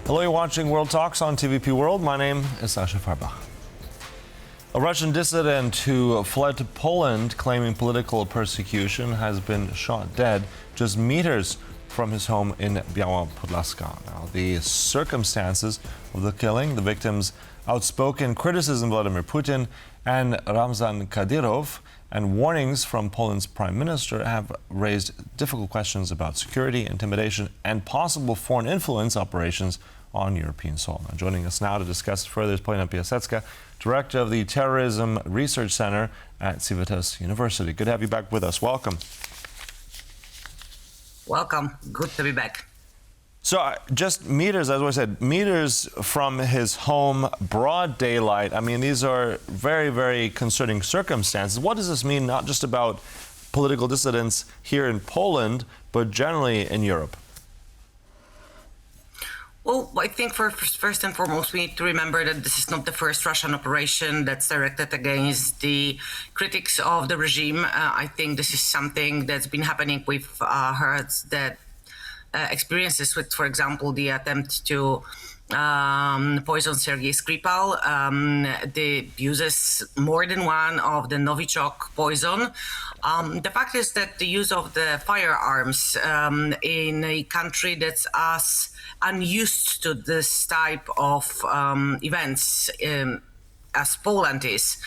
Hello, you're watching World Talks on TVP World. My name is Sascha Fahrbach. A Russian dissident who fled to Poland claiming political persecution has been shot dead just meters from his home in Biała Podlaska. Now, the circumstances of the killing, the victim's outspoken criticism of Vladimir Putin and Ramzan Kadyrov, and warnings from Poland's prime minister have raised difficult questions about security, intimidation, and possible foreign influence operations on European soil. Now, joining us now to discuss further is Paulina Piasecka, director of the Terrorism Research Center at Civitas University. Good to have you back with us. Welcome. Welcome. Good to be back. So just meters, as I said, meters from his home, broad daylight. I mean, these are very, very concerning circumstances. What does this mean, not just about political dissidents here in Poland, but generally in Europe? Well, I think first and foremost, we need to remember that this is not the first Russian operation that's directed against the critics of the regime. I think this is something that's been happening. We've heard that experiences with, for example, the attempt to poison Sergei Skripal. They uses more than one of the Novichok poison. The fact is that the use of the firearms in a country that's as unused to this type of events as Poland is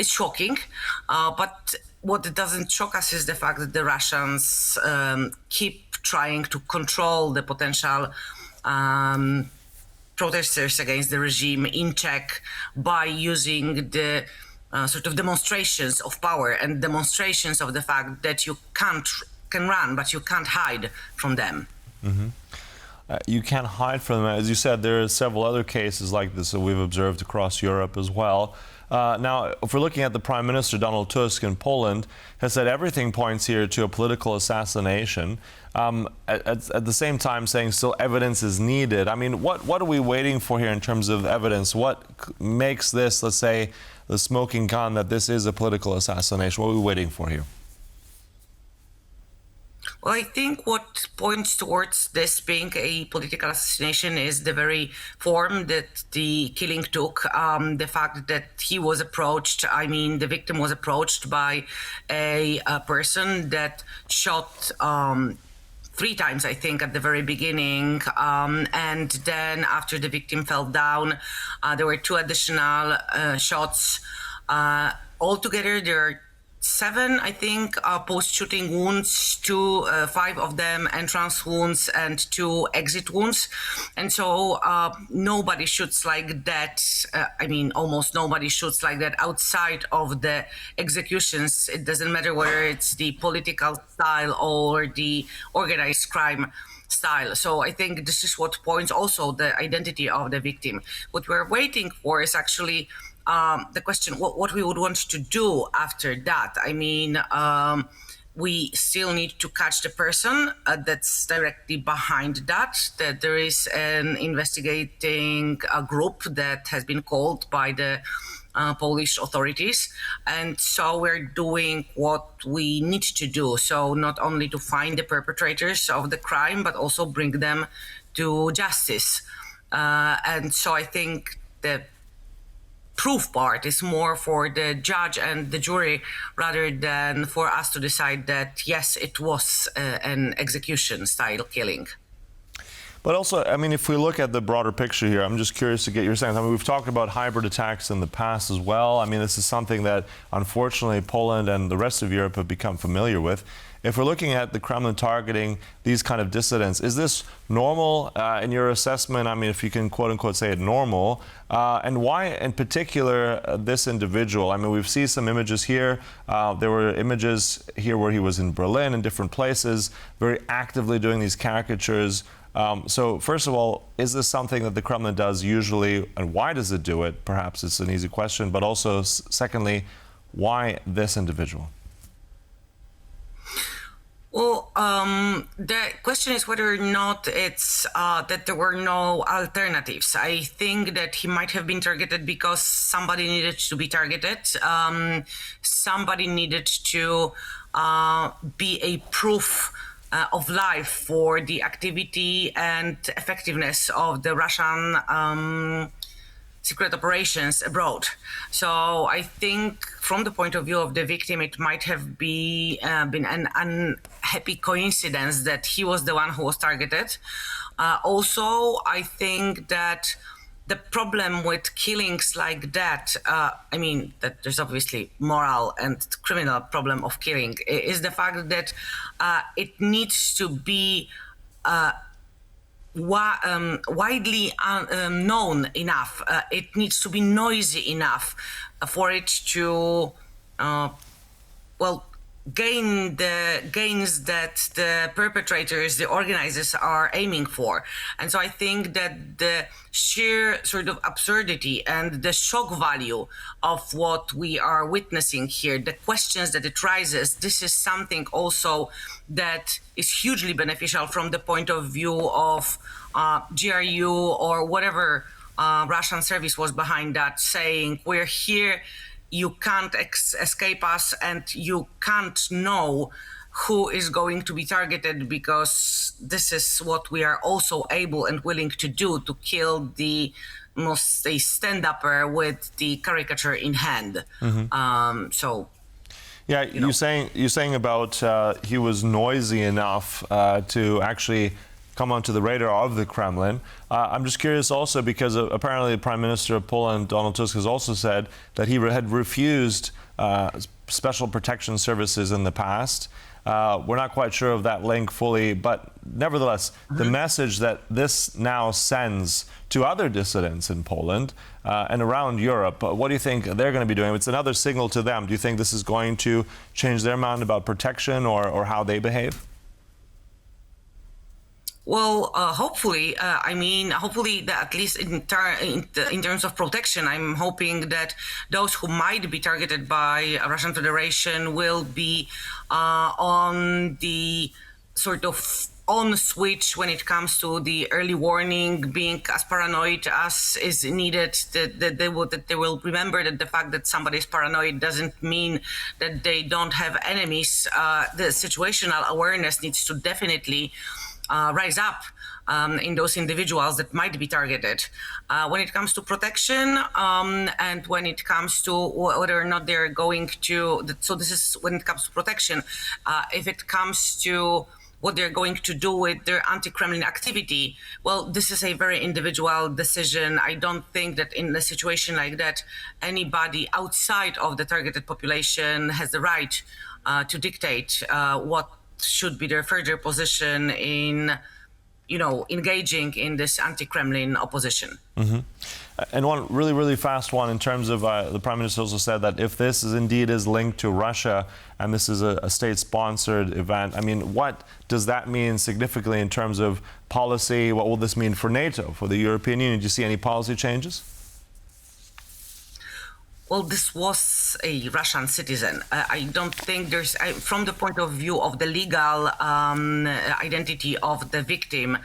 shocking. But what doesn't shock us is the fact that the Russians keep trying to control the potential protesters against the regime in check by using the sort of demonstrations of power and demonstrations of the fact that you can run, but you can't hide from them. Mm-hmm. You can't hide from them. As you said, there are several other cases like this that we've observed across Europe as well. Now, if we're looking at the Prime Minister, Donald Tusk, in Poland, has said everything points here to a political assassination. At the same time, saying still evidence is needed. I mean, what are we waiting for here in terms of evidence? What makes this, let's say, the smoking gun that this is a political assassination? What are we waiting for here? Well, I think what points towards this being a political assassination is the very form that the killing took. The fact that he was approached, the victim was approached by a person that shot 3 times, I think, at the very beginning. And then after the victim fell down, there were 2 additional shots. Altogether, there are 7, I think, post-shooting wounds, 5 of them entrance wounds and 2 exit wounds. And so nobody shoots like that. Almost nobody shoots like that outside of the executions. It doesn't matter whether it's the political style or the organized crime style. So I think this is what points also the identity of the victim. What we're waiting for is actually the question, what we would want to do after that. We still need to catch the person that's directly behind that. That there is an investigating group that has been called by the Polish authorities. And so we're doing what we need to do. So not only to find the perpetrators of the crime, but also bring them to justice. And so I think that proof part is more for the judge and the jury rather than for us to decide that, yes, it was an execution-style killing. But also, if we look at the broader picture here, I'm just curious to get your sense. We've talked about hybrid attacks in the past as well. This is something that, unfortunately, Poland and the rest of Europe have become familiar with. If we're looking at the Kremlin targeting these kind of dissidents, is this normal in your assessment? If you can quote-unquote say it normal. And why, in particular, this individual? We've seen some images here. There were images here where he was in Berlin and different places, very actively doing these caricatures. So first of all, is this something that the Kremlin does usually, and why does it do it? Perhaps it's an easy question, but also, secondly, why this individual? Well, the question is whether or not it's that there were no alternatives. I think that he might have been targeted because somebody needed to be targeted. Somebody needed to be a proof of life for the activity and effectiveness of the Russian secret operations abroad. So I think from the point of view of the victim, it might have been an unhappy coincidence that he was the one who was targeted. Also, I think that the problem with killings like that, I mean, that there's obviously moral and criminal problem of killing, is the fact that it needs to be widely known enough. It needs to be noisy enough for it to, gain the gains that the perpetrators, the organizers are aiming for. And so I think that the sheer sort of absurdity and the shock value of what we are witnessing here, the questions that it raises, this is something also that is hugely beneficial from the point of view of GRU or whatever Russian service was behind that, saying we're here, you can't escape us, and you can't know who is going to be targeted, because this is what we are also able and willing to do, to kill the most stand-upper with the caricature in hand. Yeah, you're saying about he was noisy enough to actually come onto the radar of the Kremlin. I'm just curious also because apparently the Prime Minister of Poland, Donald Tusk, has also said that he had refused special protection services in the past. We're not quite sure of that link fully, but nevertheless, the message that this now sends to other dissidents in Poland and around Europe, what do you think they're going to be doing? It's another signal to them. Do you think this is going to change their mind about protection or how they behave? Well, hopefully, hopefully that at least in terms of protection, I'm hoping that those who might be targeted by Russian Federation will be on the sort of on switch when it comes to the early warning, being as paranoid as is needed, that they will remember that the fact that somebody is paranoid doesn't mean that they don't have enemies. The situational awareness needs to definitely rise up in those individuals that might be targeted. When it comes to protection and when it comes to whether or not they're going to, so this is when it comes to protection. If it comes to what they're going to do with their anti-Kremlin activity, well, this is a very individual decision. I don't think that in a situation like that, anybody outside of the targeted population has the right to dictate what should be their further position in, engaging in this anti-Kremlin opposition. And one really, really fast one in terms of the Prime Minister also said that if this is indeed linked to Russia and this is a state-sponsored event, I mean, what does that mean significantly in terms of policy? What will this mean for NATO, for the European Union? Do you see any policy changes? Well, this was a Russian citizen. I don't think there's, from the point of view of the legal identity of the victim,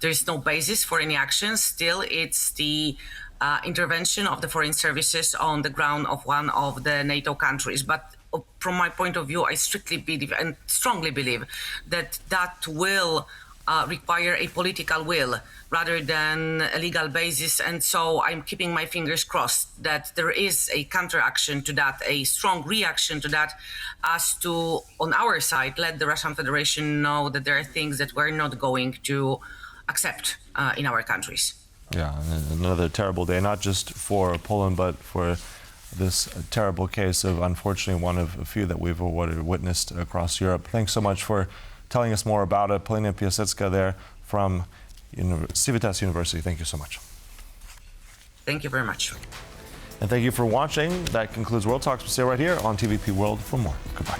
there's no basis for any action. Still, it's the intervention of the foreign services on the ground of one of the NATO countries. But from my point of view, I strictly believe and strongly believe that that will require a political will rather than a legal basis. And so I'm keeping my fingers crossed that there is a counteraction to that, a strong reaction to that, as to, on our side, let the Russian Federation know that there are things that we're not going to accept in our countries. Yeah, another terrible day, not just for Poland, but for this terrible case of, unfortunately, one of a few that we've witnessed across Europe. Thanks so much for telling us more about it. Paulina Piasecka there from Civitas University. Thank you so much. Thank you very much. And thank you for watching. That concludes World Talks. We'll stay right here on TVP World for more. Goodbye.